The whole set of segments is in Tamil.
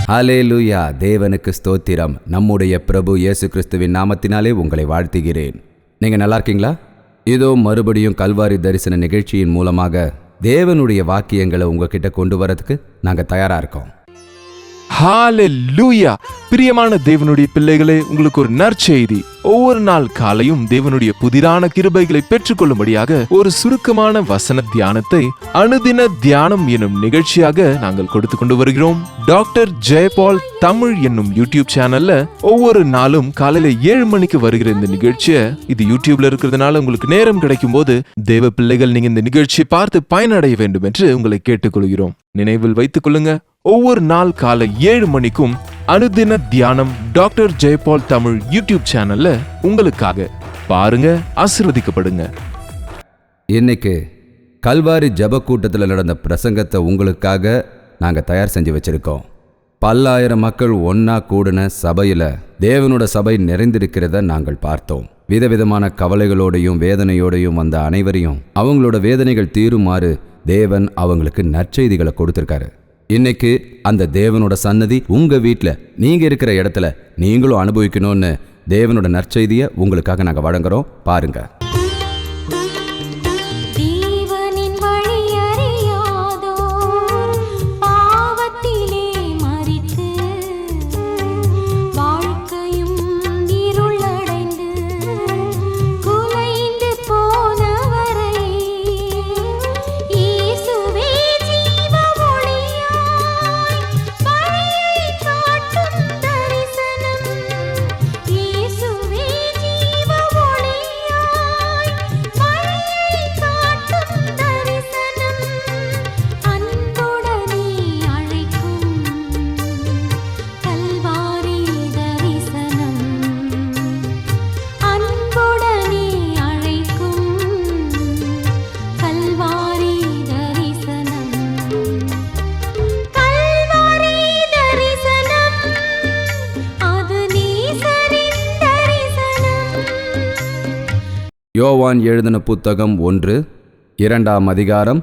ஹல்லேலூயா! தேவனுக்கு ஸ்தோத்திரம். நம்முடைய பிரபு இயேசு கிறிஸ்துவின் நாமத்தினாலே உங்களை வாழ்த்துகிறேன். நீங்கள் நல்லா இருக்கீங்களா? இதோ மறுபடியும் கல்வாரி தரிசன நிகழ்ச்சியின் மூலமாக தேவனுடைய வாக்கியங்களை உங்ககிட்ட கொண்டு வரதுக்கு நாங்கள் தயாராக இருக்கோம். ஹல்லேலூயா! பிரியமான தேவனுடைய பிள்ளைகளே, உங்களுக்கு ஒரு நற்செய்தி. ஒவ்வொரு நாள் காலையும் தேவனுடைய புதிரான கிருபைகளை பெற்றுக்கொள்ளும்படியாக ஒரு சுருக்கமான வசன தியானத்தை அனுதின தியானம் என்னும் நிகழ்ச்சியாக நாங்கள் கொடுத்து கொண்டு வருகிறோம். டாக்டர் ஜெயபால் தமிழ் என்னும் யூடியூப் சேனல்ல ஒவ்வொரு நாளும் காலையில 7 மணிக்கு வருகிற இந்த நிகழ்ச்சியை, இது யூடியூப்ல இருக்கிறதுனால உங்களுக்கு நேரம் கிடைக்கும் போது தேவ பிள்ளைகள் நீங்க இந்த நிகழ்ச்சியை பார்த்து பயனடைய வேண்டும் என்று உங்களை கேட்டுக்கொள்கிறோம். நினைவில் வைத்துக் கொள்ளுங்க, ஒவ்வொரு நாள் காலை 7 மணிக்கும் அனுதின தியானம் டாக்டர் ஜெயபால் தமிழ் யூடியூப் சேனல்ல உங்களுக்காக பாருங்க, ஆசீர்வதிக்கப்படுங்க. இன்னைக்கு கல்வாரி ஜப கூட்டத்தில் நடந்த பிரசங்கத்தை உங்களுக்காக நாங்கள் தயார் செஞ்சு வச்சிருக்கோம். பல்லாயிரம் மக்கள் ஒன்னா கூடின சபையில் தேவனோட சபை நிறைந்திருக்கிறத நாங்கள் பார்த்தோம். விதவிதமான கவலைகளோடையும் வேதனையோடையும் வந்த அனைவரையும் அவங்களோட வேதனைகள் தீருமாறு தேவன் அவங்களுக்கு நற்செய்திகளை கொடுத்திருக்காரு. இன்னைக்கு அந்த தேவனோட சன்னதி உங்க வீட்டில் நீங்க இருக்கிற இடத்துல நீங்களும் அனுபவிக்கணும்னு தேவனோட நற்செய்தியை உங்களுக்காக நாங்கள் வழங்குறோம். பாருங்க. யோவான் எழுதின புத்தகம் 1:2 அதிகாரம்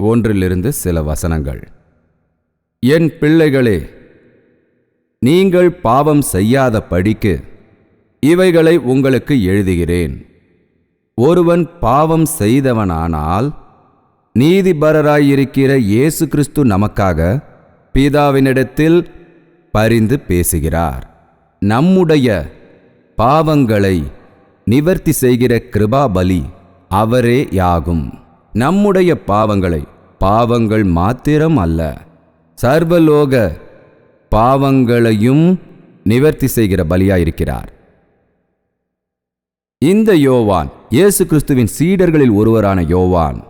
1 சில வசனங்கள். என் பிள்ளைகளே, நீங்கள் பாவம் செய்யாத படிக்கு இவைகளை உங்களுக்கு எழுதுகிறேன். ஒருவன் பாவம் செய்தவனானால் நீதிபரராயிருக்கிற இயேசு கிறிஸ்து நமக்காக பிதாவினிடத்தில் பரிந்து பேசுகிறார். நம்முடைய பாவங்களை நிவர்த்தி செய்கிற கிருபாபலி அவரே யாகும். நம்முடைய பாவங்கள் மாத்திரம் அல்ல, சர்வலோக பாவங்களையும் நிவர்த்தி செய்கிற பலியாயிருக்கிறார். இந்த யோவான் இயேசு கிறிஸ்துவின் சீடர்களில் ஒருவரான யோவான்.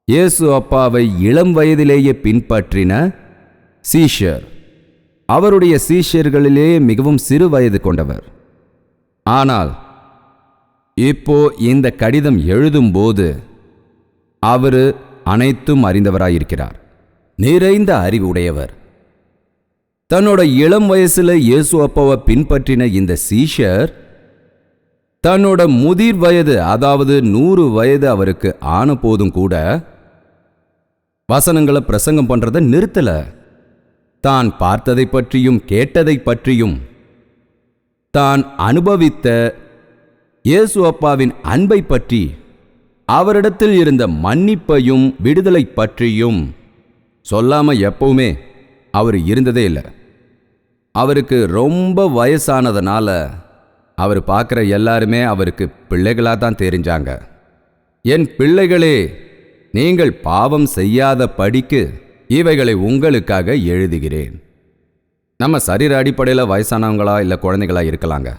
இயேசு அப்பாவை இளம் வயதிலேயே பின்பற்றின சீஷர். அவருடைய சீஷர்களிலே மிகவும் சிறு வயது கொண்டவர். ஆனால் இப்போ இந்த கடிதம் எழுதும்போது அவர் அனைத்தும் அறிந்தவராயிருக்கிறார், நிறைந்த அறிவு உடையவர். தன்னோட இளம் வயசுல இயேசு அப்பாவை பின்பற்றின இந்த சீஷர் தன்னோட முதிர் வயது, அதாவது 100 வயது அவருக்கு ஆன போதும் கூட வசனங்களை பிரசங்கம் பண்றதை நிறுத்தல. தான் பார்த்ததை பற்றியும் கேட்டதை பற்றியும் தான் அனுபவித்த இயேசு அப்பாவின் அன்பை பற்றி, அவரிடத்தில் இருந்த மன்னிப்பையும் விடுதலை பற்றியும் சொல்லாம எப்பவுமே அவர் இருந்ததே இல்லை. அவருக்கு ரொம்ப வயசானதுனால அவர் பார்க்குற எல்லாருமே அவருக்கு பிள்ளைகளாக தான் தெரிஞ்சாங்க. என் பிள்ளைகளே, நீங்கள் பாவம் செய்யாத படிக்கு இவைகளை உங்களுக்காக எழுதுகிறேன். நம்ம சரீர அடிப்படையில் வயசானவங்களா இல்லை குழந்தைகளா இருக்கலாங்க.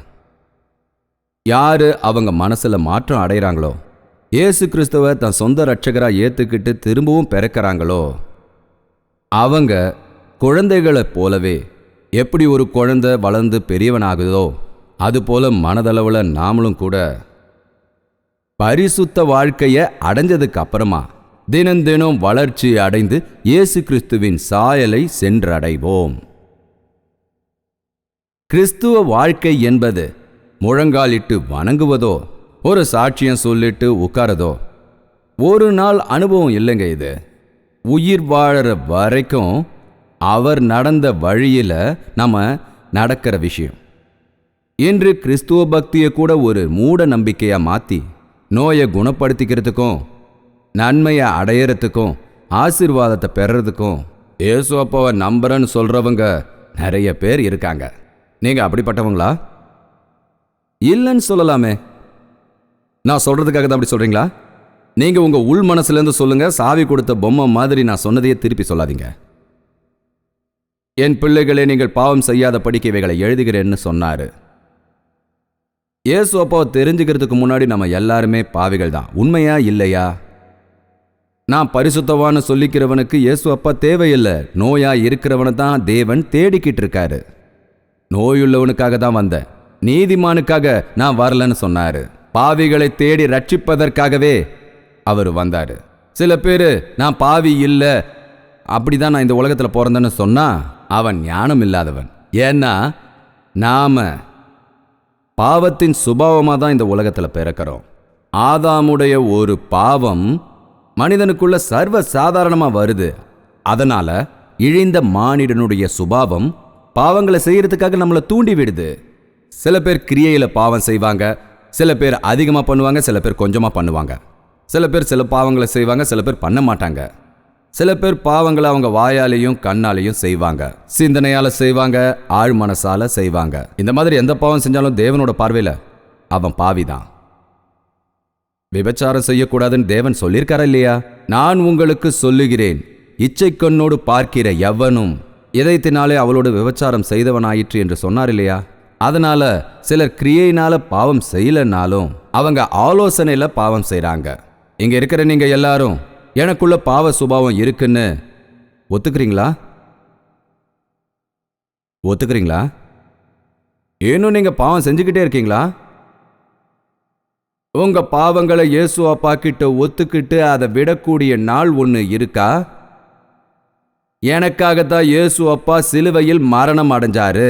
யாரு அவங்க மனசுல மாற்றம் அடைகிறாங்களோ, இயேசு கிறிஸ்துவை தன் சொந்த ரட்சகராக ஏற்றுக்கிட்டு திரும்பவும் பிறக்கிறாங்களோ, அவங்க குழந்தைகளைப் போலவே எப்படி ஒரு குழந்தை வளர்ந்து பெரியவனாகுதோ அதுபோல மனதளவில் நாமளும் கூட பரிசுத்த வாழ்க்கையை அடைஞ்சதுக்கு அப்புறமா தினம் வளர்ச்சி அடைந்து இயேசு கிறிஸ்துவின் சாயலை சென்றடைவோம். கிறிஸ்துவ வாழ்க்கை என்பது முழங்காலிட்டு வணங்குவதோ ஒரு சாட்சியம் சொல்லிட்டு உட்காரதோ ஒரு நாள் அனுபவம் இல்லைங்க. இது உயிர் வாழற வரைக்கும் அவர் நடந்த வழியில நம்ம நடக்கிற விஷயம். இன்று கிறிஸ்துவ பக்தியை கூட ஒரு மூட நம்பிக்கையா மாத்தி நோயை குணப்படுத்திக்கிறதுக்கும் நன்மையை அடையறதுக்கும் ஆசீர்வாதத்தை பெறறதுக்கும் இயேசு அப்பாவை நம்புறேன்னு சொல்றவங்க நிறைய பேர் இருக்காங்க. நீங்க அப்படிப்பட்டவங்களா? இல்லைன்னு சொல்லலாமே. நான் சொல்றதுக்காக தான் அப்படி சொல்றீங்களா? நீங்க உங்க உள் மனசுல இருந்து சொல்லுங்க. சாவி கொடுத்த பொம்மை மாதிரி நான் சொன்னதையே திருப்பி சொல்லாதீங்க. என் பிள்ளைகளே, நீங்கள் பாவம் செய்யாத படிக்க இவைகளை எழுதுகிறேன்னு சொன்னாரு. இயேசு அப்பாவை தெரிஞ்சுக்கிறதுக்கு முன்னாடி நம்ம எல்லாருமே பாவிகள் தான். உண்மையா இல்லையா? நான் பரிசுத்தவான்னு சொல்லிக்கிறவனுக்கு இயேசு அப்பா தேவையில்லை. நோயா இருக்கிறவனை தான் தேவன் தேடிக்கிட்டு இருக்காரு. நோயுள்ளவனுக்காக தான் வந்தேன், நீதிமானுக்காக நான் வரலன்னு சொன்னாரு. பாவிகளை தேடி ரட்சிப்பதற்காகவே அவர் வந்தாரு. சில பேர் நான் பாவி இல்லை, அப்படிதான் நான் இந்த உலகத்தில் பிறந்தேன்னு சொன்னா அவன் ஞானம் இல்லாதவன். ஏன்னா நாம பாவத்தின் சுபாவமாக தான் இந்த உலகத்தில் பிறக்கிறோம். ஆதாமுடைய ஒரு பாவம் மனிதனுக்குள்ள சர்வ சாதாரணமாக வருது. அதனால இழிந்த மானிடனுடைய சுபாவம் பாவங்களை செய்யறதுக்காக நம்மளை தூண்டி விடுது. சில பேர் கிரியையில் பாவம் செய்வாங்க, சில பேர் அதிகமாக பண்ணுவாங்க, சில பேர் கொஞ்சமாக பண்ணுவாங்க. சில பேர் சில பாவங்களை செய்வாங்க, சில பேர் பண்ண மாட்டாங்க. சில பேர் பாவங்களை அவங்க வாயாலையும் கண்ணாலையும் செய்வாங்க, சிந்தனையால் செய்வாங்க, ஆழ் மனசால செய்வாங்க. இந்த மாதிரி எந்த பாவம் செஞ்சாலும் தேவனோட பார்வையில் அவன் பாவிதான். விபச்சாரம் செய்யக்கூடாதுன்னு தேவன் சொல்லியிருக்காரா இல்லையா? நான் உங்களுக்கு சொல்லுகிறேன், இச்சை கண்ணோடு பார்க்கிற எவனும் இதயத்தினாலே அவளோடு விபச்சாரம் செய்தவனாயிற்று என்று சொன்னார் இல்லையா? அதனால சிலர் கிரியையினால பாவம் செய்யலனாலும் அவங்க ஆலோசனையில பாவம் செய்றாங்க. இங்க இருக்கிற நீங்க எல்லாரும் எனக்குள்ள பாவ சுபாவம் இருக்குன்னு ஒத்துக்கிறீங்களா? ஒத்துக்கிறீங்களா? இன்னும் நீங்க பாவம் செஞ்சுக்கிட்டே இருக்கீங்களா? உங்க பாவங்களை இயேசு அப்பா கிட்ட ஒத்துக்கிட்டு அதை விடக்கூடிய நாள் ஒன்று இருக்கா? எனக்காகத்தான் இயேசு அப்பா சிலுவையில் மரணம் அடைஞ்சாரு.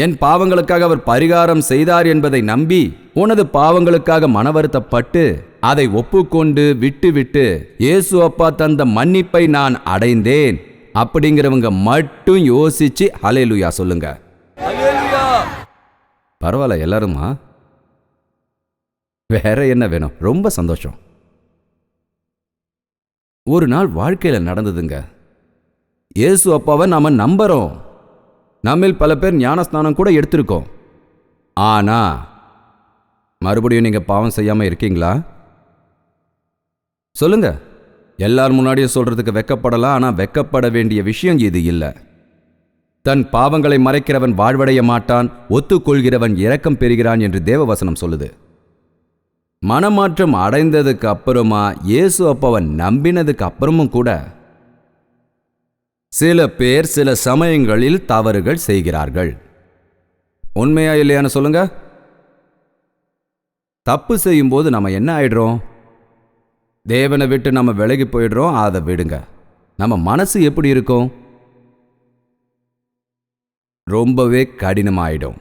என் பாவங்களுக்காக அவர் பரிகாரம் செய்தார் என்பதை நம்பி உனது பாவங்களுக்காக மனவருத்தப்பட்டு அதை ஒப்புக்கொண்டு விட்டு இயேசு அப்பா தந்த மன்னிப்பை நான் அடைந்தேன் அப்படிங்கிறவங்க மட்டும் யோசிச்சு ஹல்லேலூயா சொல்லுங்க. பரவாயில்ல எல்லாருமா? வேற என்ன வேணும்? ரொம்ப சந்தோஷம். ஒரு நாள் வாழ்க்கையில நடந்ததுங்க. இயேசு அப்பாவை நாம நம்புறோம். நம்மில் பல பேர் ஞானஸ்நானம் கூட எடுத்திருக்கோம். ஆனா மறுபடியும் நீங்க பாவம் செய்யாம இருக்கீங்களா? சொல்லுங்க. எல்லார் முன்னாடியும் சொல்றதுக்கு வெக்கப்படலாம், ஆனா வெக்கப்பட வேண்டிய விஷயம் இது இல்லை. தன் பாவங்களை மறைக்கிறவன் வாழ்வடைய மாட்டான், ஒத்துக்கொள்கிறவன் இரக்கம் பெறுகிறான் என்று தேவவசனம் சொல்லுது. மனமாற்றம் அடைந்ததுக்கு அப்புறமா இயேசு அப்பாவை நம்பினதுக்கு அப்புறமும் கூட சில பேர் சில சமயங்களில் தவறுகள் செய்கிறார்கள். உண்மையா இல்லையான்னு சொல்லுங்க. தப்பு செய்யும் போது நம்ம என்ன ஆயிடுறோம்? தேவனை விட்டு நம்ம விலகி போயிடுறோம். அதை விடுங்க. நம்ம மனசு எப்படி இருக்கும்? ரொம்பவே கடினமாயிடும்.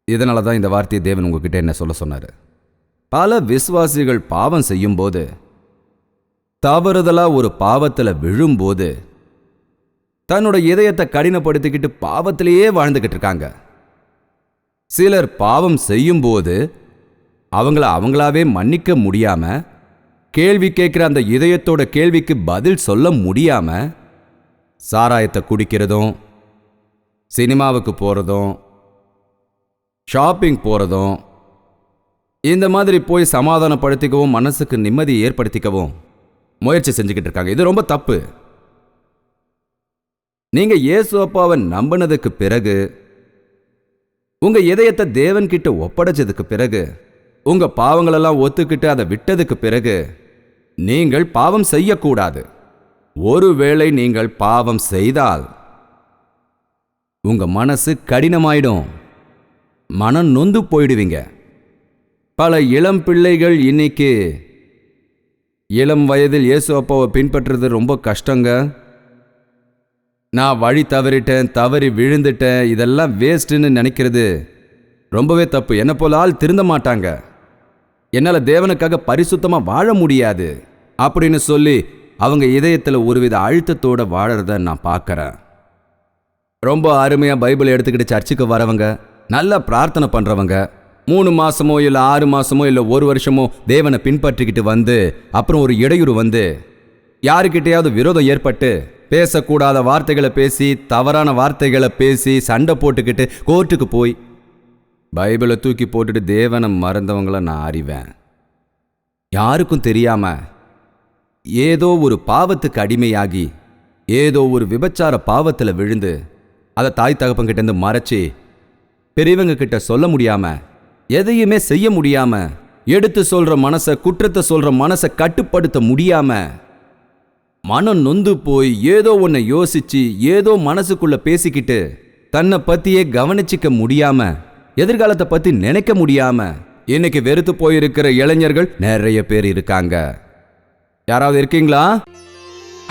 இதனால தான் இந்த வார்த்தையை தேவன் உங்ககிட்ட என்ன சொல்ல சொன்னாரு. பல விசுவாசிகள் பாவம் செய்யும்போது, தவறுதலா ஒரு பாவத்தில் விழும்போது தன்னோட இதயத்தை கடினப்படுத்திக்கிட்டு பாவத்திலேயே வாழ்ந்துக்கிட்டு இருக்காங்க. சிலர் பாவம் செய்யும்போது அவங்களாவே மன்னிக்க முடியாம, கேள்வி கேட்குற அந்த இதயத்தோட கேள்விக்கு பதில் சொல்ல முடியாம சாராயத்தை குடிக்கிறதும், சினிமாவுக்கு போகிறதும், ஷாப்பிங் போகிறதும், இந்த மாதிரி போய் சமாதானப்படுத்திக்கவும் மனசுக்கு நிம்மதி ஏற்படுத்திக்கவும் முயற்சி செஞ்சுக்கிட்டு இருக்காங்க. இது ரொம்ப தப்பு. நீங்க இயேசு அப்பாவை நம்பினதுக்கு பிறகு, உங்க இதயத்தை தேவன்கிட்ட ஒப்படைச்சதுக்கு பிறகு, உங்க பாவங்களெல்லாம் ஒத்துக்கிட்டு அதை விட்டதுக்கு பிறகு நீங்கள் பாவம் செய்யக்கூடாது. ஒருவேளை நீங்கள் பாவம் செய்தால் உங்க மனசு கடினமாயிடும், மனம் நொந்து போயிடுவீங்க. பல இளம் பிள்ளைகள் இன்னைக்கு இளம் வயதில் இயேசு அப்பாவை பின்பற்றுறது ரொம்ப கஷ்டங்க. நான் வழி தவறிட்டேன், தவறி விழுந்துட்டேன், இதெல்லாம் வேஸ்ட்டுன்னு நினைக்கிறது ரொம்பவே தப்பு. என்னை போல ஆள் திருந்த மாட்டாங்க, என்னால் தேவனுக்காக பரிசுத்தமாக வாழ முடியாது அப்படின்னு சொல்லி அவங்க இதயத்தில் ஒருவித அழுத்தத்தோட வாழறத நான் பார்க்கறேன். ரொம்ப அருமையாக பைபிள் எடுத்துக்கிட்டு சர்ச்சுக்கு வரவங்க, நல்லா பிரார்த்தனை பண்ணுறவங்க, 3 மாசமோ இல்லை 6 மாசமோ இல்லை 1 வருஷமோ தேவனை பின்பற்றிக்கிட்டு வந்து அப்புறம் ஒரு இடையூறு வந்து யாருக்கிட்டையாவது விரோதம் ஏற்பட்டு பேசக்கூடாத வார்த்தைகளை பேசி, தவறான வார்த்தைகளை பேசி, சண்டை போட்டுக்கிட்டு கோர்ட்டுக்கு போய் பைபிளை தூக்கி போட்டுட்டு தேவனை மறந்தவங்கள நான் அறிவேன். யாருக்கும் தெரியாம ஏதோ ஒரு பாவத்துக்கு அடிமையாகி, ஏதோ ஒரு விபச்சார பாவத்தில் விழுந்து அதை தாய் தகப்பன்கிட்டேருந்து மறைச்சி, பெரியவங்க கிட்ட சொல்ல முடியாம, எதையுமே செய்ய முடியாம, எடுத்து சொல்ற மனசை, குற்றத்தை சொல்ற மனசை கட்டுப்படுத்த முடியாம, மனம் நொந்து போய் ஏதோ ஒன்றை யோசிச்சு, ஏதோ மனசுக்குள்ள பேசிக்கிட்டு, தன்னை பத்தியே கவனிச்சிக்க முடியாம, எதிர்காலத்தை பத்தி நினைக்க முடியாம இன்னைக்கு வெறுத்து போயிருக்கிற இளைஞர்கள் நிறைய பேர் இருக்காங்க. யாராவது இருக்கீங்களா?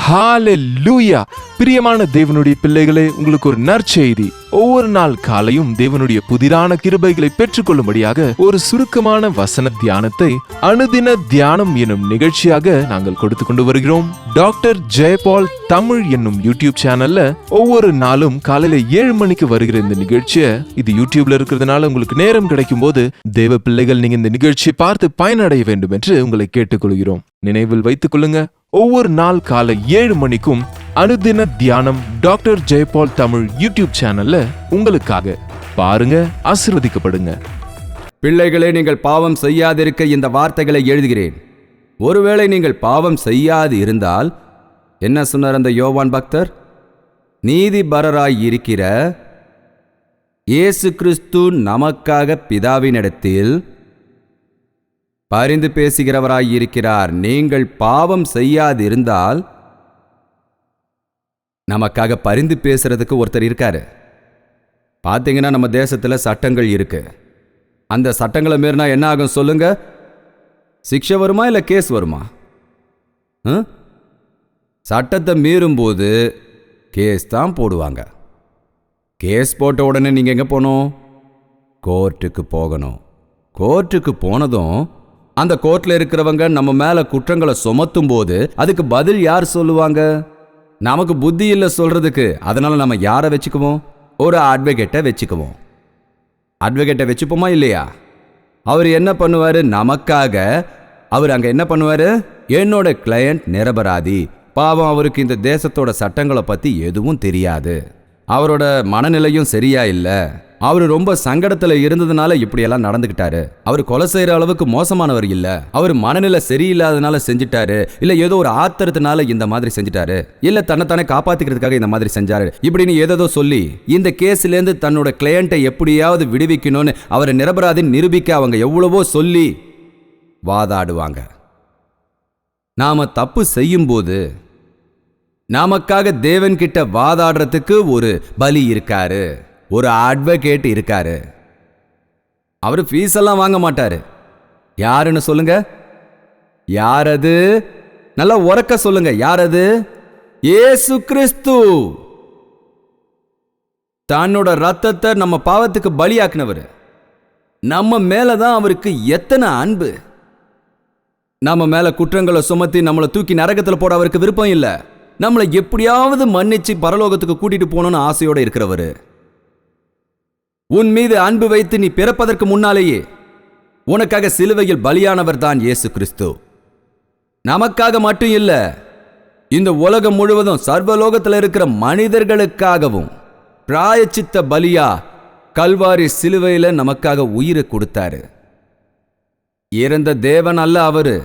ஹalleluya! பிரியமான தேவனுடைய பிள்ளைகளே, உங்களுக்கு ஒரு நற்செய்தி. ஒவ்வொரு நாள் காலையும் தேவனுடைய புதிரான கிருபைகளை பெற்றுக்கொள்ளும்படியாக ஒரு சுருக்கமான வசன தியானத்தை அனுதின தியானம் என்னும் நிகழ்ச்சியாக நாங்கள் கொடுத்து கொண்டு வருகிறோம். டாக்டர் ஜெயபால் தமிழ் என்னும் யூடியூப் சேனல்ல ஒவ்வொரு நாளும் காலையில 7 மணிக்கு வருகிற இந்த நிகழ்ச்சியை, இது யூடியூப்ல இருக்கிறதுனால உங்களுக்கு நேரம் கிடைக்கும் போது தேவ பிள்ளைகள் நீங்க இந்த நிகழ்ச்சியை பார்த்து பயனடைய வேண்டும் என்று உங்களை கேட்டுக்கொள்கிறோம். நினைவில் வைத்துக் கொள்ளுங்க, ஒவ்வொரு நாள் காலை 7 மணிக்கும் அனுதின தியானம் டாக்டர் ஜெயபால் தமிழ் யூடியூப் சேனல்ல உங்களுக்காக பாருங்க, ஆசீர்வதிக்கப்படுங்க. பிள்ளைகளே, நீங்கள் பாவம் செய்யாதிருக்க இந்த வார்த்தைகளை எழுதுகிறேன். ஒருவேளை நீங்கள் பாவம் செய்யாது இருந்தால், என்ன சொன்னார் அந்த யோவான் பக்தர்? நீதிபரராய் இருக்கிற இயேசு கிறிஸ்து நமக்காக பிதாவினிடத்தில் பரிந்து பேசுகிறவராயிருக்கிறார். நீங்கள் பாவம் செய்யாதிருந்தால் நமக்காக பரிந்து பேசுறதுக்கு ஒருத்தர் இருக்காரு. பார்த்தீங்கன்னா நம்ம தேசத்தில் சட்டங்கள் இருக்கு. அந்த சட்டங்களை மீறினா என்ன ஆகும் சொல்லுங்க? சிக்ஷை வருமா இல்லை கேஸ் வருமா? சட்டத்தை மீறும்போது கேஸ் தான் போடுவாங்க. கேஸ் போட்ட உடனே நீங்கள் எங்கே போகணும்? கோர்ட்டுக்கு போகணும். கோர்ட்டுக்கு போனதும் அந்த கோர்ட்டில் இருக்கிறவங்க நம்ம மேலே குற்றங்களை சுமத்தும் போது அதுக்கு பதில் யார் சொல்லுவாங்க? நமக்கு புத்தி இல்லை சொல்றதுக்கு. அதனால நம்ம யாரை வச்சுக்குவோம்? ஒரு அட்வொகேட்டை வச்சுக்குவோம். அட்வொகேட்டை வச்சுப்போமா இல்லையா? அவர் என்ன பண்ணுவார்? நமக்காக அவர் அங்கே என்ன பண்ணுவார்? என்னோட கிளையண்ட் நிரபராதி, பாவம், அவருக்கு இந்த தேசத்தோட சட்டங்களை பற்றி எதுவும் தெரியாது, அவரோட மனநிலையும் சரியா இல்லை, அவர் ரொம்ப சங்கடத்தில் இருந்ததுனால இப்படியெல்லாம் நடந்துக்கிட்டாரு, அவர் கொலை செய்கிற அளவுக்கு மோசமானவர் இல்லை, அவர் மனநிலை சரியில்லாதனால செஞ்சுட்டாரு, இல்லை ஏதோ ஒரு ஆத்திரத்தினால இந்த மாதிரி செஞ்சுட்டாரு, இல்லை தன்னைத்தானே காப்பாற்றிக்கிறதுக்காக இந்த மாதிரி செஞ்சாரு, இப்படின்னு ஏதோ சொல்லி இந்த கேஸ்லேருந்து தன்னோட கிளையண்ட்டை எப்படியாவது விடுவிக்கணும்னு அவரை நிரபராதி நிரூபிக்க அவங்க எவ்வளவோ சொல்லி வாதாடுவாங்க. நாம தப்பு செய்யும்போது நமக்காக தேவன்கிட்ட வாதாடுறதுக்கு ஒரு பலி இருக்காரு, ஒரு அட்வொகேட் இருக்காரு. அவர் ஃபீஸ் எல்லாம் வாங்க மாட்டாரு. யாருன்னு சொல்லுங்க? யாரது? நல்லா உரக்க சொல்லுங்க. யாரது? இயேசு கிறிஸ்து. தன்னோட ரத்தத்தை நம்ம பாவத்துக்கு பலியாக்குனவர். நம்ம மேலதான் அவருக்கு எத்தனை அன்பு. நம்ம மேல குற்றங்களை சுமத்தி நம்மளை தூக்கி நரகத்தில் போட அவருக்கு விருப்பம் இல்லை. நம்மளை எப்படியாவது மன்னிச்சு பரலோகத்துக்கு கூட்டிட்டு போகணும்னு ஆசையோட இருக்கிறவர். உன் மீது அன்பு வைத்து நீ பிறப்பதற்கு முன்னாலேயே உனக்காக சிலுவையில் பலியானவர் தான் இயேசு கிறிஸ்து. நமக்காக மட்டும் இல்ல, இந்த உலகம் முழுவதும் சர்வலோகத்தில் இருக்கிற மனிதர்களுக்காகவும் பிராயச்சித்த பலியா கல்வாரி சிலுவையில நமக்காக உயிரை கொடுத்தாரு. இறந்த தேவன் அல்ல அவரு,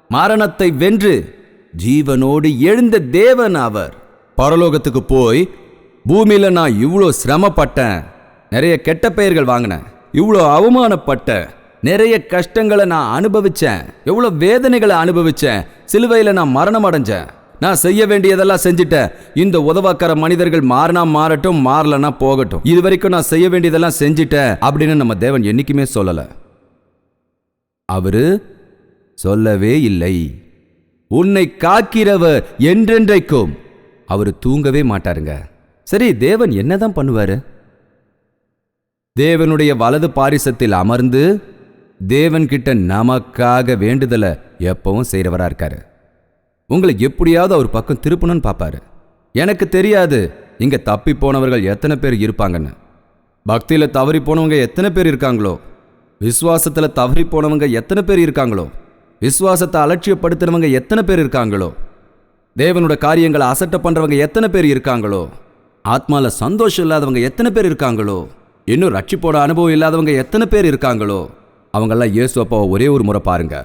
மரணத்தை வென்று ஜீவனோடு எழுந்த தேவன் அவர். பரலோகத்துக்கு போய் பூமியில நான் இவ்வளோ சிரமப்பட்டேன், நிறைய கெட்ட பெயர்கள் வாங்கினேன், இவ்வளோ அவமானப்பட்டேன், நிறைய கஷ்டங்களை நான் அனுபவிச்சேன், எவ்வளோ வேதனைகளை அனுபவிச்சேன், சிலுவையில் நான் மரணம் அடைஞ்சேன், நான் செய்ய வேண்டியதெல்லாம் செஞ்சுட்டேன், இந்த உதவாக்கார மனிதர்கள் மாறினா மாறட்டும், மாறலன்னா போகட்டும், இது வரைக்கும் நான் செய்ய வேண்டியதெல்லாம் செஞ்சுட்டேன் அப்படின்னு நம்ம தேவன் என்னைக்குமே சொல்லலை. அவரு சொல்லவே இல்லை. உன்னை காக்கிறவர் என்றென்றைக்கும் அவர் தூங்கவே மாட்டாருங்க. சரி, தேவன் என்னதான் பண்ணுவாரு? தேவனுடைய வலது பாரிசத்தில் அமர்ந்து தேவன் கிட்ட நமக்காக வேண்டுதலை எப்பவும் செய்கிறவரா இருக்காரு. உங்களை எப்படியாவது அவர் பக்கம் திருப்பணும்னு பார்ப்பாரு. எனக்கு தெரியாது இங்க தப்பி போனவர்கள் எத்தனை பேர் இருப்பாங்கன்னு. பக்தியில தவறி போனவங்க எத்தனை பேர் இருக்காங்களோ, விசுவாசத்துல தவறி போனவங்க எத்தனை பேர் இருக்காங்களோ, விசுவாசத்தை அலட்சியப்படுத்துறவங்க எத்தனை பேர் இருக்காங்களோ, தேவனோட காரியங்களை அசட்டை பண்றவங்க எத்தனை பேர் இருக்காங்களோ, ஆத்மால சந்தோஷம் இல்லாதவங்க எத்தனை பேர் இருக்காங்களோ, இன்னும் ரட்சிப்போட அனுபவம் இல்லாதவங்க எத்தனை பேர் இருக்காங்களோ, அவங்கெல்லாம் இயேசு அப்பாவை ஒரே ஒரு முறை பாருங்க.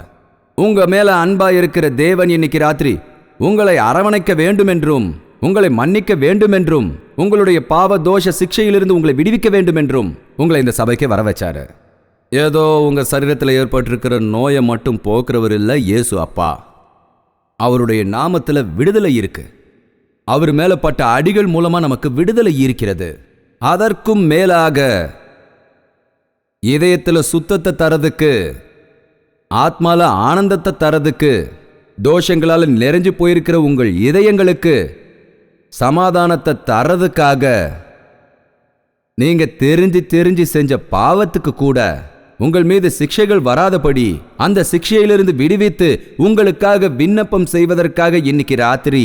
உங்க மேல அன்பா இருக்கிற தேவன் இன்னைக்கு ராத்திரி உங்களை அரவணைக்க வேண்டும் என்றும், உங்களை மன்னிக்க வேண்டும் என்றும், உங்களுடைய பாவ தோஷ சிக்ஷையிலிருந்து உங்களை விடுவிக்க வேண்டும் என்றும் உங்களை இந்த சபைக்கு வர வச்சாரு. ஏதோ உங்க சரீரத்தில் ஏற்பட்டிருக்கிற நோயை மட்டும் போக்குறவர் இல்லை இயேசு அப்பா. அவருடைய நாமத்துல விடுதலை இருக்கு. அவர் மேல பட்ட அடிகள் மூலமா நமக்கு விடுதலை இருக்கிறது. அதற்கும் மேலாக இதயத்துல சுத்தத்தை தரதுக்கு, ஆத்மால ஆனந்தத்தை தரதுக்கு, தோஷங்களால் நிறைஞ்சு போயிருக்கிற உங்கள் இதயங்களுக்கு சமாதானத்தை தரதுக்காக, நீங்க தெரிஞ்சு செஞ்ச பாவத்துக்கு கூட உங்கள் மீது சிக்ஷைகள் வராதபடி அந்த சிக்ஷையிலிருந்து விடுவித்து உங்களுக்காக விண்ணப்பம் செய்வதற்காக இன்னைக்கு ராத்திரி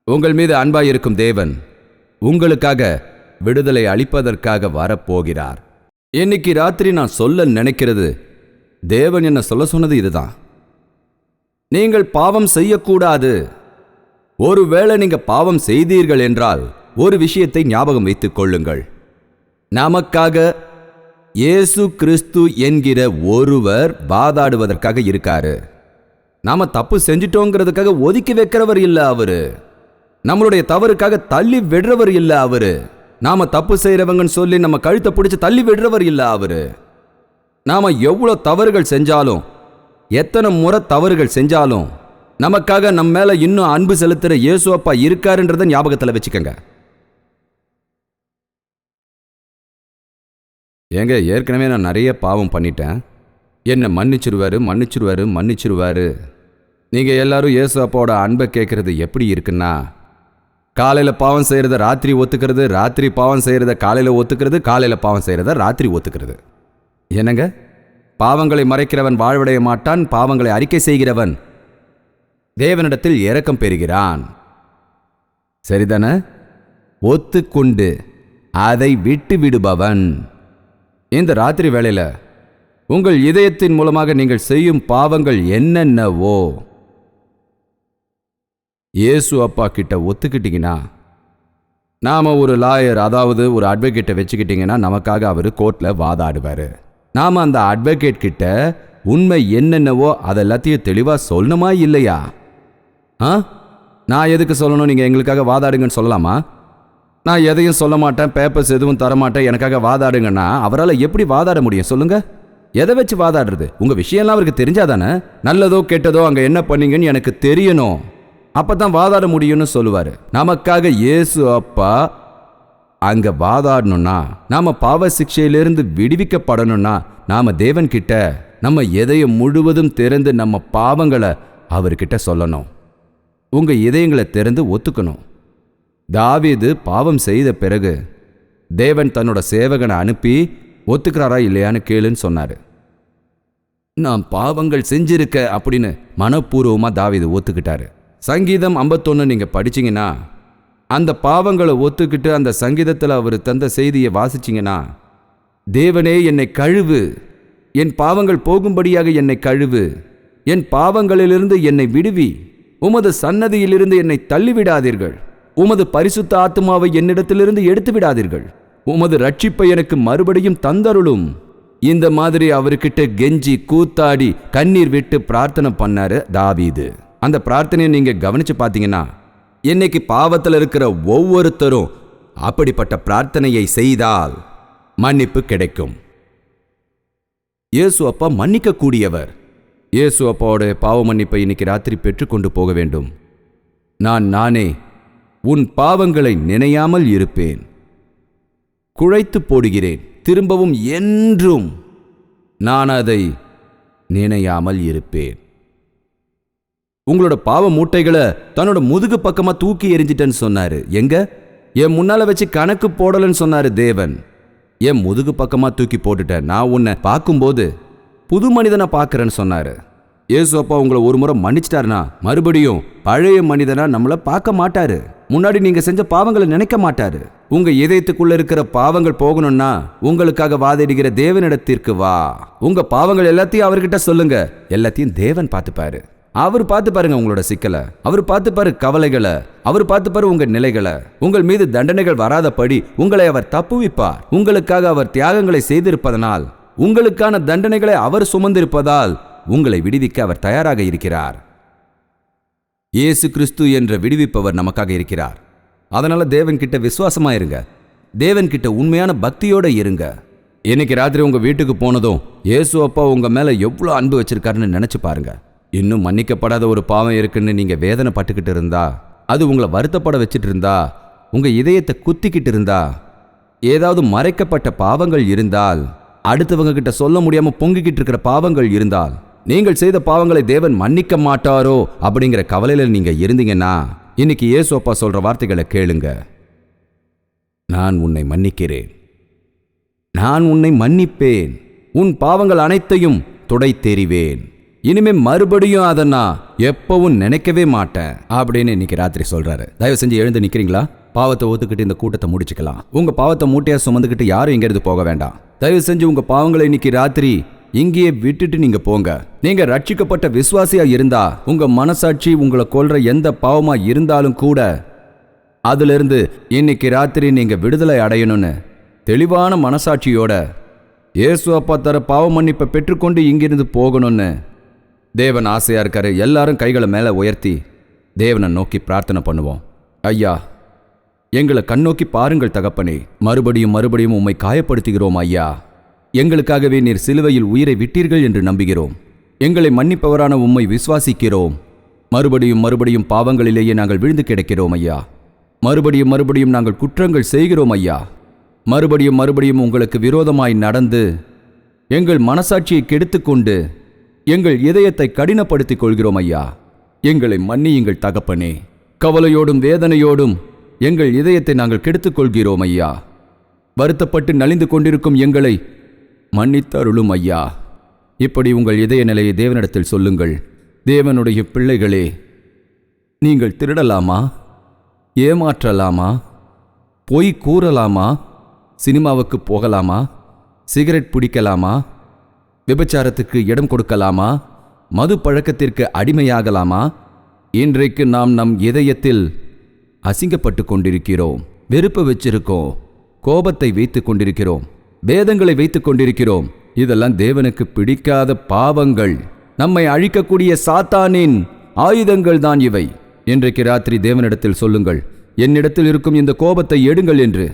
உங்கள் மீது அன்பாய் இருக்கும் தேவன் உங்களுக்காக விடுதலை அளிப்பதற்காக வரப்போகிறார். இன்னைக்கு ராத்திரி நான் சொல்ல நினைக்கிறது, தேவன் என்ன சொல்ல சொன்னது இதுதான். நீங்கள் பாவம் செய்யக்கூடாது. ஒருவேளை நீங்க பாவம் செய்தீர்கள் என்றால் ஒரு விஷயத்தை ஞாபகம் வைத்துக் கொள்ளுங்கள். நமக்காக இயேசு கிறிஸ்து என்கிற ஒருவர் வாதாடுவதற்காக இருக்காரு. நாம தப்பு செஞ்சிட்டோங்கிறதுக்காக ஒதுக்கி வைக்கிறவர் இல்ல அவரு. நம்மளுடைய தவறுக்காக தள்ளி விடுறவர் இல்ல அவரு. நாம தப்பு செய்யறவங்கன்னு சொல்லி நம்ம கழுத்தை பிடிச்சு தள்ளி விடுறவர் இல்ல அவரு. நாம எவ்வளவு தவறுகள் செஞ்சாலும், எத்தனை முறை தவறுகள் செஞ்சாலும், நமக்காக நம்ம மேல இன்னும் அன்பு செலுத்துற இயேசு அப்பா இருக்காருன்றத ஞாபகத்துல வச்சுக்கங்க. ஏங்க, ஏற்கனவே நான் நிறைய பாவம் பண்ணிட்டேன், என்னை மன்னிச்சிருவாரு. நீங்க எல்லாரும் இயேசு அப்பாவோட அன்பை கேட்கறது எப்படி இருக்குன்னா, காலையில பாவம் செய்யறத ராத்திரி ஒத்துக்கிறது, ராத்திரி பாவம் செய்யறத காலையில ஒத்துக்கிறது, காலையில பாவம் செய்யறத ராத்திரி ஒத்துக்கிறது. என்னங்க, பாவங்களை மறைக்கிறவன் வாழ்வடைய மாட்டான், பாவங்களை அறிக்கை செய்கிறவன் தேவனிடத்தில் இரக்கம் பெறுகிறான். சரிதானே? ஒத்துக்கொண்டு அதை விட்டு விடுபவன். இந்த ராத்திரி வேளையில உங்கள் இதயத்தின் மூலமாக நீங்கள் செய்யும் பாவங்கள் என்னென்னவோ இயேசு அப்பா கிட்ட ஒத்துக்கிட்டீங்கன்னா, நாம ஒரு லாயர், அதாவது ஒரு அட்வொகேட்டை வச்சுக்கிட்டீங்கன்னா நமக்காக அவர் கோர்ட்ல வாதாடுவாரு. நாம அந்த அட்வொகேட் கிட்ட உண்மை என்னென்னவோ அதெல்லாத்தையும் தெளிவா சொல்லணுமா இல்லையா? நான் எதுக்கு சொல்லணும்? நீங்க எங்களுக்காக வாதாடுங்கன்னு சொல்லலாமா? நான் எதையும் சொல்ல மாட்டேன், பேப்பர்ஸ் எதுவும் தரமாட்டேன், எனக்காக வாதாடுங்கன்னா அவரால் எப்படி வாதாட முடியும் சொல்லுங்க? எதை வச்சு வாதாடுறது? உங்க விஷயம்லாம் அவருக்கு தெரிஞ்சாதானே? நல்லதோ கெட்டதோ அங்க என்ன பண்ணீங்கன்னு எனக்கு தெரியணும், அப்பதான் வாதாட முடியும்னு சொல்லுவாரு. நமக்காக இயேசு அப்பா அங்க வாதாடணும்னா, நாம பாவ சிக்ஷையிலிருந்து விடுவிக்கப்படணும்னா, நாம தேவன் கிட்ட நம்ம இதயம் முழுவதும் திறந்து நம்ம பாவங்களை அவர்கிட்ட சொல்லணும். உங்க இதயங்களை திறந்து ஒத்துக்கணும். தாவீது பாவம் செய்த பிறகு தேவன் தன்னோட சேவகனை அனுப்பி ஒத்துக்கிறாரா இல்லையான்னு கேளுன்னு சொன்னாரு. நான் பாவங்கள் செஞ்சிருக்க அப்படின்னு மனப்பூர்வமா தாவீது ஒத்துக்கிட்டாரு. சங்கீதம் 51 நீங்க படிச்சீங்கன்னா, அந்த பாவங்களை ஒத்துக்கிட்டு அந்த சங்கீதத்தில் அவர் தந்த செய்தியை வாசிச்சிங்கன்னா, தேவனே என்னை கழுவு, என் பாவங்கள் போகும்படியாக என்னை கழுவு, என் பாவங்களிலிருந்து என்னை விடுவி, உமது சன்னதியிலிருந்து என்னை தள்ளிவிடாதீர்கள், உமது பரிசுத்த ஆத்துமாவை என்னிடத்திலிருந்து எடுத்து விடாதீர்கள், உமது ரட்சிப்பை எனக்கு மறுபடியும் தந்தருளும். இந்த மாதிரி அவர்கிட்ட கெஞ்சி கூத்தாடி கண்ணீர் விட்டு பிரார்த்தனை பண்ணாரு தாவீது. அந்த பிரார்த்தனையை நீங்க கவனிச்சு பார்த்தீங்கன்னா, இன்னைக்கு பாவத்தில் இருக்கிற ஒவ்வொருத்தரும் அப்படிப்பட்ட பிரார்த்தனையை செய்தால் மன்னிப்பு கிடைக்கும். இயேசு அப்பா மன்னிக்க கூடியவர். இயேசு அப்பாவோட பாவ மன்னிப்பை இன்னைக்கு ராத்திரி பெற்றுக்கொண்டு போக வேண்டும். நானே உன் பாவங்களை நினையாமல் இருப்பேன், குழைத்து போடுகிறேன், திரும்பவும் என்றும் நான் அதை நினையாமல் இருப்பேன். உங்களோட பாவ மூட்டைகளை தன்னோட முதுகு பக்கமா தூக்கி எறிஞ்சிட்டேன்னு சொன்னாரு. எங்க? என் முன்னால வச்சு கணக்கு போடலன்னு சொன்னாரு தேவன். என் முதுகு பக்கமா தூக்கி போட்டுட்டேன், நான் உன்னை பார்க்கும்போது புது மனிதனை பார்க்கறேன்னு சொன்னாரு. இயேசு அப்பா உங்களை ஒரு முறை மன்னிச்சிட்டாருனா மறுபடியும் பழைய மனிதனா நம்மள பார்க்க மாட்டாரு. முன்னாடி நீங்க செஞ்ச பாவங்களை நினைக்க மாட்டாரு. உங்க இதயத்துக்குள்ள இருக்கிற பாவங்கள் போகணும்னா உங்களுக்காக வாதிடுகிற தேவனிடத்திற்கு வா. உங்க பாவங்கள் எல்லாத்தையும் அவர்கிட்ட சொல்லுங்க. எல்லாத்தையும் தேவன் பார்த்துப்பாரு. அவர் பார்த்து பாருங்க உங்களோட சிக்கலை, அவர் பார்த்து பாரு கவலைகளை, அவர் பார்த்து பாரு உங்க நிலைகளை. உங்கள் மீது தண்டனைகள் வராதபடி உங்களை அவர் தப்புவிப்பார். உங்களுக்காக அவர் தியாகங்களை செய்திருப்பதனால், உங்களுக்கான தண்டனைகளை அவர் சுமந்திருப்பதால் உங்களை விடுவிக்க அவர் தயாராக இருக்கிறார். இயேசு கிறிஸ்து என்ற விடுவிப்பவர் நமக்காக இருக்கிறார். அதனால தேவன் கிட்ட விசுவாசமா இருங்க. தேவன் கிட்ட உண்மையான பக்தியோட இருங்க. இன்னைக்கு ராத்திரி உங்க வீட்டுக்கு போனதும் இயேசு அப்பா உங்க மேல எவ்வளவு அன்பு வச்சிருக்காருன்னு நினைச்சு பாருங்க. இன்னும் மன்னிக்கப்படாத ஒரு பாவம் இருக்குன்னு நீங்க வேதனை பட்டுக்கிட்டு இருந்தா, அது உங்களை வருத்தப்பட வச்சுட்டு இருந்தா, உங்க இதயத்தை குத்திக்கிட்டு இருந்தா, ஏதாவது மறைக்கப்பட்ட பாவங்கள் இருந்தால், அடுத்தவங்க கிட்ட சொல்ல முடியாம பொங்கிக்கிட்டு இருக்கிற பாவங்கள் இருந்தால், நீங்கள் செய்த பாவங்களை தேவன் மன்னிக்க மாட்டாரோ அப்படிங்கிற கவலையில நீங்க இருந்தீங்கன்னா, இன்னைக்கு இயேசு அப்பா சொல்ற வார்த்தைகளை கேளுங்க. நான் உன்னை மன்னிக்கிறேன், நான் உன்னை மன்னிப்பேன், உன் பாவங்கள் அனைத்தையும் துடைத்தெறிவேன், இனிமே மறுபடியும் அதை நான் எப்பவும் நினைக்கவே மாட்டேன் அப்படின்னு இன்னைக்கு ராத்திரி சொல்றாரு. தயவு செஞ்சு எழுந்து நிக்கிறீங்களா? பாவத்தை ஒத்துக்கிட்டு இந்த கூட்டத்தை முடிச்சுக்கலாம். உங்க பாவத்தை மூட்டையா சுமந்துக்கிட்டு யாரும் எங்கிருந்து போக வேண்டாம். தயவு செஞ்சு உங்க பாவங்களை இன்னைக்கு ராத்திரி இங்கேயே விட்டுட்டு நீங்க போங்க. நீங்க ரட்சிக்கப்பட்ட விசுவாசியா இருந்தா, உங்க மனசாட்சி உங்களை கொல்ற எந்த பாவமா இருந்தாலும் கூட அதுல இருந்து இன்னைக்கு ராத்திரி நீங்க விடுதலை அடையணும்னு தெளிவான மனசாட்சியோட இயேசு அப்பா தர பாவ மன்னிப்பை பெற்றுக்கொண்டு இங்கிருந்து போகணும்னு தேவன் ஆசையா இருக்காரு. எல்லாரும் கைகளை மேல உயர்த்தி தேவனை நோக்கி பிரார்த்தனை பண்ணுவோம். ஐயா, எங்களை கண்ணோக்கி பாருங்கள் தகப்பனே. மறுபடியும் மறுபடியும் உம்மை காயப்படுத்துகிறோம் ஐயா. எங்களுக்காகவே நீர் சிலுவையில் உயிரை விட்டீர்கள் என்று நம்புகிறோம். எங்களை மன்னிப்பவரான உம்மை விசுவாசிக்கிறோம். மறுபடியும் மறுபடியும் பாவங்களிலேயே நாங்கள் விழுந்து கிடக்கிறோம் ஐயா. மறுபடியும் மறுபடியும் நாங்கள் குற்றங்கள் செய்கிறோம் ஐயா. மறுபடியும் மறுபடியும் உங்களுக்கு விரோதமாய் நடந்து எங்கள் மனசாட்சியை கெடுத்துக்கொண்டு எங்கள் இதயத்தை கடினப்படுத்திக் கொள்கிறோம் ஐயா. எங்களை மன்னியுங்கள் தகப்பனே. கவலையோடும் வேதனையோடும் எங்கள் இதயத்தை நாங்கள் கெடுத்துக்கொள்கிறோம் ஐயா. வருத்தப்பட்டு நலிந்து கொண்டிருக்கும் எங்களை மன்னித்தருளும் ஐயா. இப்படி உங்கள் இதய நிலையை தேவனிடத்தில் சொல்லுங்கள். தேவனுடைய பிள்ளைகளே, நீங்கள் திருடலாமா? ஏமாற்றலாமா? பொய் கூறலாமா? சினிமாவுக்கு போகலாமா? சிகரெட் பிடிக்கலாமா? விபச்சாரத்துக்கு இடம் கொடுக்கலாமா? மது பழக்கத்திற்கு அடிமையாகலாமா? இன்றைக்கு நாம் நம் இதயத்தில் அசிங்கப்பட்டு கொண்டிருக்கிறோம், வெறுப்பு வச்சிருக்கோம், கோபத்தை வைத்துக் கொண்டிருக்கிறோம், பேதங்களை வைத்துக் கொண்டிருக்கிறோம். இதெல்லாம் தேவனுக்கு பிடிக்காத பாவங்கள், நம்மை அழிக்கக்கூடிய சாத்தானின் ஆயுதங்கள் தான் இவை. இன்றைக்கு ராத்திரி தேவனிடத்தில் சொல்லுங்கள், என்னிடத்தில் இருக்கும் இந்த கோபத்தை எடுங்கள் என்று,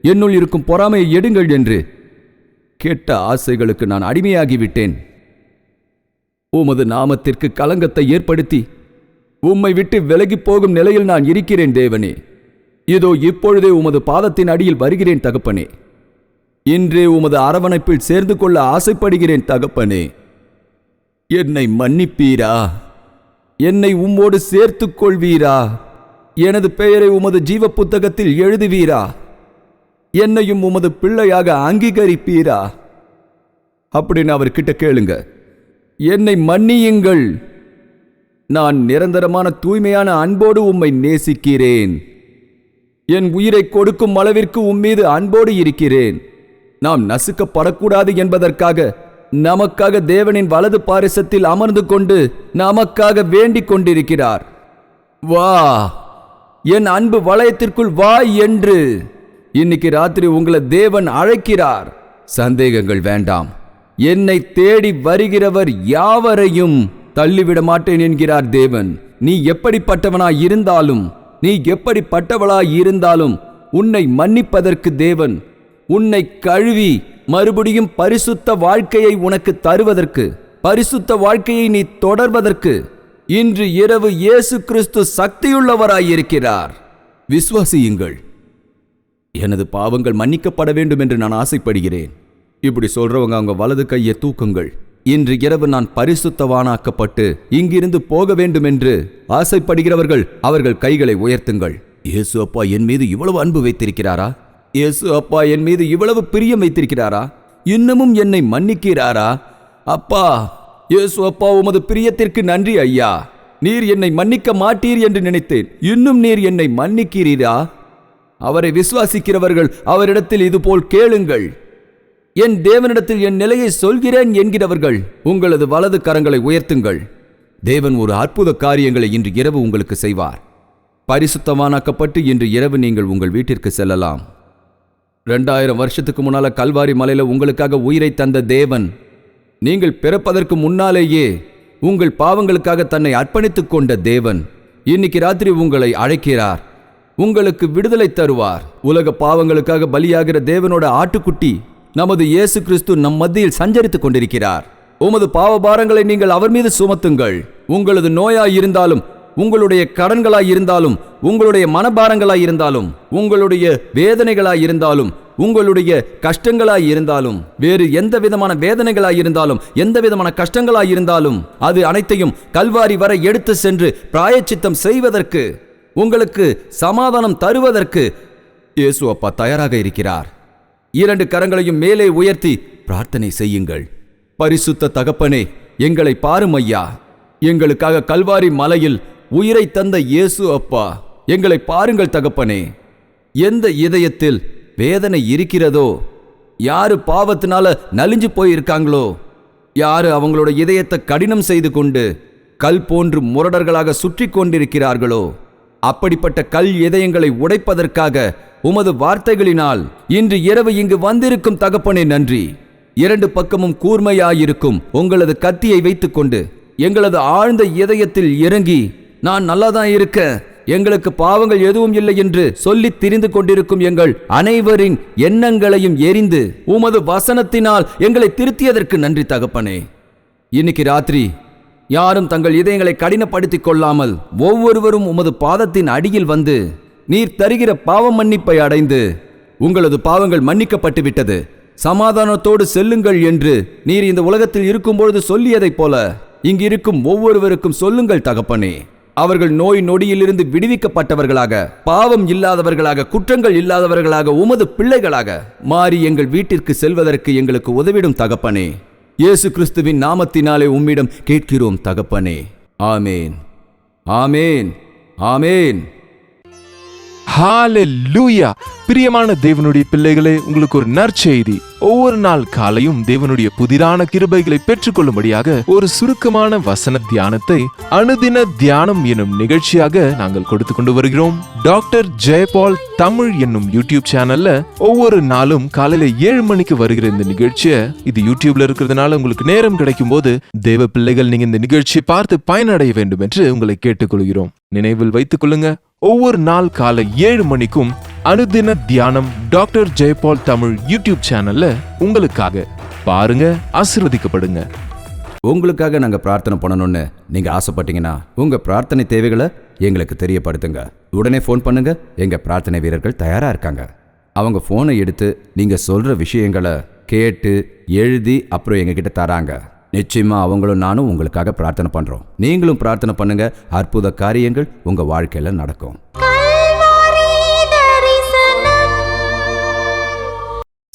என்னுள் இருக்கும் பொறாமையை எடுங்கள் என்று. கெட்ட ஆசைகளுக்கு நான் அடிமையாகிவிட்டேன். உமது நாமத்திற்கு களங்கத்தை ஏற்படுத்தி உம்மை விட்டு விலகி போகும் நிலையில் நான் இருக்கிறேன் தேவனே. இதோ இப்பொழுதே உமது பாதத்தின் அடியில் வருகிறேன் தகப்பனே. இன்றே உமது அரவணைப்பில் சேர்ந்து கொள்ள ஆசைப்படுகிறேன் தகப்பனே. என்னை மன்னிப்பீரா? என்னை உம்மோடு சேர்த்துக் கொள்வீரா? எனது பெயரை உமது ஜீவ புத்தகத்தில் எழுதுவீரா? என்னையும் உமது பிள்ளையாக அங்கீகரிப்பீரா? அப்படின்னு அவர்கிட்ட கேளுங்க. என்னை மன்னியுங்கள். நான் நிரந்தரமான தூய்மையான அன்போடு உம்மை நேசிக்கிறேன். என் உயிரை கொடுக்கும் அளவிற்கு உம்மீது அன்போடு இருக்கிறேன். நாம் நசுக்கப்படக்கூடாது என்பதற்காக நமக்காக தேவனின் வலது பாரிசத்தில் அமர்ந்து கொண்டு நமக்காக வேண்டிக் கொண்டிருக்கிறார். வா, என் அன்பு வளையத்திற்குள் வா என்று இன்னைக்கு ராத்திரி உங்களை தேவன் அழைக்கிறார். சந்தேகங்கள் வேண்டாம். என்னை தேடி வருகிறவர் யாவரையும் தள்ளிவிட மாட்டேன் என்கிறார் தேவன். நீ எப்படிப்பட்டவனாய் இருந்தாலும், நீ எப்படிப்பட்டவளாய் இருந்தாலும் உன்னை மன்னிப்பதற்கு தேவன், உன்னை கழுவி மறுபடியும் பரிசுத்த வாழ்க்கையை உனக்கு தருவதற்கு, பரிசுத்த வாழ்க்கையை நீ தொடர்வதற்கு இன்று இரவு இயேசு கிறிஸ்து சக்தியுள்ளவராயிருக்கிறார். விசுவாசியுங்கள். எனது பாவங்கள் மன்னிக்கப்பட வேண்டும் என்று நான் ஆசைப்படுகிறேன். இப்படி சொல்றவங்க அவங்க வலது கையை தூக்குங்கள். இன்று இரவு நான் பரிசுத்தவானாக்கப்பட்டு இங்கிருந்து போக வேண்டும் என்று ஆசைப்படுகிறவர்கள் அவர்கள் கைகளை உயர்த்துங்கள். இயேசு அப்பா என் மீது இவ்வளவு அன்பு வைத்திருக்கிறாரா? இயேசு அப்பா என் மீது இவ்வளவு பிரியம் வைத்திருக்கிறாரா? இன்னமும் என்னை மன்னிக்கிறாரா? அப்பா, இயேசு அப்பா, உமது பிரியத்திற்கு நன்றி ஐயா. நீர் என்னை மன்னிக்க மாட்டீர் என்று நினைத்தேன். இன்னும் நீர் என்னை மன்னிக்கிறீரா? அவரை விசுவாசிக்கிறவர்கள் அவரிடத்தில் இதுபோல் கேளுங்கள். என் தேவனிடத்தில் என் நிலையை சொல்கிறேன் என்கிறவர்கள் உங்களது வலது கரங்களை உயர்த்துங்கள். தேவன் ஒரு அற்புத காரியங்களை இன்று இரவு உங்களுக்கு செய்வார். பரிசுத்தமானாக்கப்பட்டு இன்று இரவு நீங்கள் உங்கள் வீட்டிற்கு செல்லலாம். 2000 வருஷத்துக்கு முன்னால கல்வாரி மலையில உங்களுக்காக உயிரை தந்த தேவன், நீங்கள் பிறப்பதற்கு முன்னாலேயே உங்கள் பாவங்களுக்காக தன்னை அர்ப்பணித்துக் கொண்ட தேவன் இன்னைக்கு ராத்திரி உங்களை அழைக்கிறார். உங்களுக்கு விடுதலை தருவார். உலக பாவங்களுக்காக பலியாகிற தேவனோட ஆட்டுக்குட்டி நமது இயேசு கிறிஸ்து நம் மத்தியில் சஞ்சரித்துக் கொண்டிருக்கிறார். உமது பாவ பாரங்களை நீங்கள் அவர் மீது சுமத்துங்கள். உங்களது நோயாய் இருந்தாலும், உங்களுடைய கடன்களாய் இருந்தாலும், உங்களுடைய மனபாரங்களாய் இருந்தாலும், உங்களுடைய வேதனைகளாய் இருந்தாலும், உங்களுடைய கஷ்டங்களாய் இருந்தாலும், வேறு எந்த விதமான வேதனைகளாய் இருந்தாலும், எந்த விதமான கஷ்டங்களாய் இருந்தாலும், அது அனைத்தையும் கல்வாரி வரை எடுத்து சென்று பிராயச்சித்தம் செய்வதற்கு, உங்களுக்கு சமாதானம் தருவதற்கு இயேசு அப்பா தயாராக இருக்கிறார். 2 கரங்களையும் மேலே உயர்த்தி பிரார்த்தனை செய்யுங்கள். பரிசுத்த தகப்பனே, எங்களை பாரும் ஐயா. எங்களுக்காக கல்வாரி மலையில் உயிரை தந்த இயேசு அப்பா, எங்களை பாருங்கள் தகப்பனே. எந்த இதயத்தில் வேதனை இருக்கிறதோ, யாரு பாவத்தினால நலிஞ்சு போயிருக்காங்களோ, யாரு அவங்களோட இதயத்தை கடினம் செய்து கொண்டு கல் போன்று முரடர்களாக சுற்றி கொண்டிருக்கிறார்களோ, அப்படிப்பட்ட கல் இதயங்களை உடைப்பதற்காக உமது வார்த்தைகளினால் இன்று இரவு இங்கு வந்திருக்கும் தகப்பனே நன்றி. 2 பக்கமும் கூர்மையாயிருக்கும் உங்களது கத்தியை வைத்துக்கொண்டு எங்களது ஆழ்ந்த இதயத்தில் இறங்கி, நான் நல்லாதான் இருக்க, எங்களுக்கு பாவங்கள் எதுவும் இல்லை என்று சொல்லி திரிந்து கொண்டிருக்கும் எங்கள் அனைவரின் எண்ணங்களையும் எரிந்து உமது வசனத்தினால் எங்களை திருத்தியதற்கு நன்றி தகப்பனே. இன்னைக்கு ராத்திரி யாரும் தங்கள் இதயங்களை கடினப்படுத்திக் கொள்ளாமல் ஒவ்வொருவரும் உமது பாதத்தின் அடியில் வந்து நீர் தருகிற பாவ மன்னிப்பை அடைந்து, உங்களது பாவங்கள் மன்னிக்கப்பட்டு விட்டது, சமாதானத்தோடு செல்லுங்கள் என்று நீர் இந்த உலகத்தில் இருக்கும்பொழுது சொல்லியதைப் போல இங்கிருக்கும் ஒவ்வொருவருக்கும் சொல்லுங்கள் தகப்பனே. அவர்கள் நோய் நொடியிலிருந்து விடுவிக்கப்பட்டவர்களாக, பாவம் இல்லாதவர்களாக, குற்றங்கள் இல்லாதவர்களாக, உமது பிள்ளைகளாக மாறி எங்கள் வீட்டிற்கு செல்வதற்கு எங்களுக்கு உதவிடும் தகப்பனே. இயேசு கிறிஸ்துவின் நாமத்தினாலே உம்மிடம் கேட்கிறோம் தகப்பனே. ஆமேன், ஆமேன், ஆமேன். ஹalleluya. பிரியமான தேவனுடைய பிள்ளைகளே, உங்களுக்கு ஒரு நற்செய்தி. ஒவ்வொரு நாள் காலையும் தேவனுடைய புதிரான கிருபைகளை பெற்றுக்கொள்ளும்படியாக ஒரு சுருக்கமான வசன தியானத்தை அனுதின தியானம் என்னும் நிகழ்ச்சியாக நாங்கள் கொடுத்து கொண்டு வருகிறோம். டாக்டர் ஜெயபால் தமிழ் என்னும் யூடியூப் சேனல்ல ஒவ்வொரு நாளும் காலையில 7 மணிக்கு வருகிற இந்த நிகழ்ச்சியை, இது யூடியூப்ல இருக்கிறதுனால உங்களுக்கு நேரம் கிடைக்கும் போது தேவ பிள்ளைகள் நீங்க இந்த நிகழ்ச்சியை பார்த்து பயனடைய வேண்டும் என்று உங்களை கேட்டுக்கொள்கிறோம். நினைவில் வைத்துக் கொள்ளுங்க, ஒவ்வொரு நாள் காலை 7 மணிக்கும் அனுதின தியானம் டாக்டர் ஜெயபால் தமிழ் யூடியூப் சேனல்ல உங்களுக்காக பாருங்க, ஆசீர்வதிக்கப்படுங்க. உங்களுக்காக நாங்கள் பிரார்த்தனை பண்ணணும்னு நீங்கள் ஆசைப்பட்டீங்கன்னா உங்கள் பிரார்த்தனை தேவைகளை எங்களுக்கு தெரியப்படுத்துங்க. உடனே ஃபோன் பண்ணுங்க. எங்கள் பிரார்த்தனை வீரர்கள் தயாராக இருக்காங்க. அவங்க ஃபோனை எடுத்து நீங்கள் சொல்கிற விஷயங்களை கேட்டு எழுதி அப்புறம் எங்ககிட்ட தராங்க. நிச்சயமா அவங்களும் நானும் உங்களுக்காக பிரார்த்தனை பண்ணுறோம். நீங்களும் பிரார்த்தனை பண்ணுங்க. அற்புத காரியங்கள் உங்கள் வாழ்க்கையில் நடக்கும்.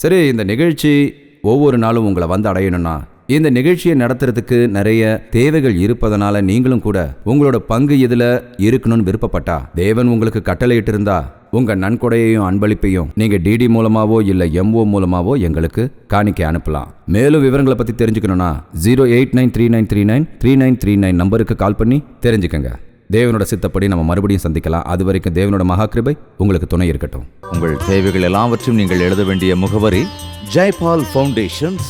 சரி, இந்த நிகழ்ச்சி ஒவ்வொரு நாளும் உங்களை வந்து அடையணும்னா இந்த நிகழ்ச்சியை நடத்துறதுக்கு நிறைய தேவைகள் இருப்பதனால நீங்களும் கூட உங்களோட பங்கு இதுல இருக்கணும்னு விருப்பப்பட்டா, தேவன் உங்களுக்கு கட்டளையிட்டு இருந்தா உங்க நன்கொடையையும் அன்பளிப்பையும் நீங்க டிடி மூலமாவோ இல்ல MO மூலமாவோ எங்களுக்கு காணிக்கை அனுப்பலாம். மேலும் விவரங்களை பத்தி தெரிஞ்சுக்கணும்னா 08939393939 நம்பருக்கு கால் பண்ணி தெரிஞ்சுக்கங்க. தேவனோட சித்தப்படி நம்ம மறுபடியும் சந்திக்கலாம். அது வரைக்கும் தேவனோட மகாகிருபை உங்களுக்கு துணை இருக்கட்டும். உங்கள் தேவைகள் எல்லாவற்றையும் நீங்கள் எழுத வேண்டிய முகவரி ஜெயபால் ஃபவுண்டேஷன்ஸ்,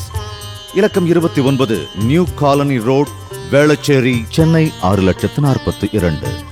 இலக்கம் 29, new colony road, Velachery, Chennai 6,42,00,000.